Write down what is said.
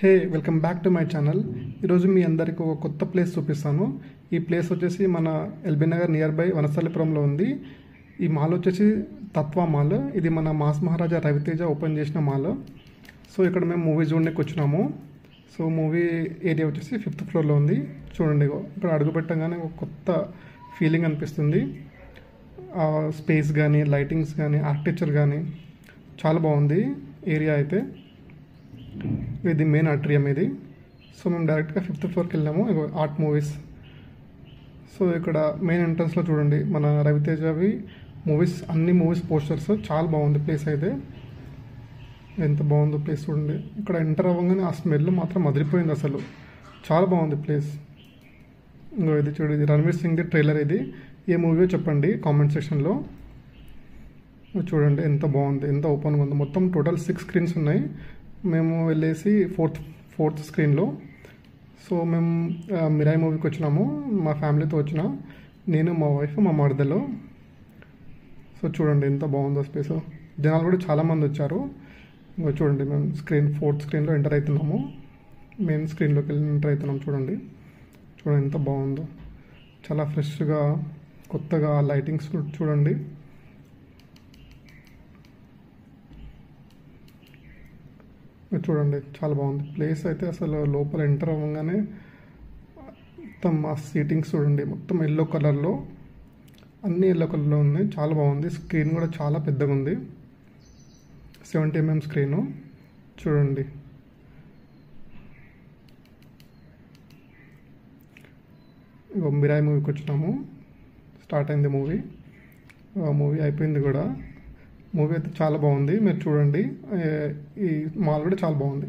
Hey welcome back to my channel. ఈరోజు మీ అందరికి ఒక కొత్త ప్లేస్ చూపిస్తాను. ఈ ప్లేస్ వచ్చేసి మన ఎల్బీ నగర్ నియర్ బై వనస్థలిపురంలో ఉంది. ఈ మాల్ వచ్చేసి తత్వ మాల్. ఇది మన మాస్ మహారాజా రవితేజ ఓపెన్ చేసిన మాల్. సో ఇక్కడ మేము మూవీ చూడడానికి వచ్చినాము. సో మూవీ ఏరియా వచ్చేసి 5th ఫ్లోర్లో ఉంది. చూడండి, ఇక్కడ అడుగు పెట్టగానే ఒక కొత్త ఫీలింగ్ అనిపిస్తుంది. స్పేస్ కానీ, లైటింగ్స్ కానీ, ఆర్కిటెక్చర్ కానీ చాలా బాగుంది ఏరియా అయితే. ఇది మెయిన్ ఆర్ట్రియం ఇది. సో మేము డైరెక్ట్గా 5th ఫ్లోర్కి వెళ్ళాము. Art movies. సో ఇక్కడ మెయిన్ ఎంట్రన్స్లో చూడండి, మన రవితేజవి మూవీస్, అన్ని మూవీస్ పోస్టర్స్. చాలా బాగుంది ప్లేస్ అయితే. ఎంత బాగుందో ప్లేస్ చూడండి. ఇక్కడ ఎంటర్ అవ్వగానే ఆ స్మెల్ మాత్రం అదిరిపోయింది అసలు. చాలా బాగుంది ప్లేస్. ఇది చూడండి, ఇది రణవీర్ సింగ్ది ట్రైలర్. ఇది ఏ మూవీయో చెప్పండి కామెంట్ సెక్షన్లో. చూడండి ఎంత బాగుంది, ఎంత ఓపెన్గా ఉంది. మొత్తం టోటల్ 6 స్క్రీన్స్ ఉన్నాయి. మేము వెళ్ళేసి ఫోర్త్ స్క్రీన్లో. సో మేము మిరాయి మూవీకి వచ్చినాము. మా ఫ్యామిలీతో వచ్చిన, నేను, మా వైఫ్, మా మరదలో. సో చూడండి ఎంత బాగుందో స్పేస్. జనాలు కూడా చాలామంది వచ్చారు. ఇంకా చూడండి, మేము ఫోర్త్ స్క్రీన్లో ఎంటర్ అవుతున్నాము. మెయిన్ స్క్రీన్లోకి వెళ్ళి ఎంటర్ అవుతున్నాం. చూడండి ఎంత బాగుందో. చాలా ఫ్రెష్గా, కొత్తగా లైటింగ్స్ చూడండి. చూడండి చాలా బాగుంది ప్లేస్ అయితే. అసలు లోపల ఎంటర్ అవ్వగానే మొత్తం ఆ సీటింగ్స్ చూడండి, మొత్తం ఎల్లో కలర్లో, అన్నీ ఎల్లో కలర్లో ఉన్నాయి. చాలా బాగుంది. స్క్రీన్ కూడా చాలా పెద్దగా ఉంది. 70mm screen. చూడండి ఇగో మిరాయి మూవీకి వచ్చినాము. స్టార్ట్ అయింది మూవీ. మూవీ అయిపోయింది కూడా. మూవీ అయితే చాలా బాగుంది. మీరు చూడండి, ఈ మాల్ కూడా చాలా బాగుంది.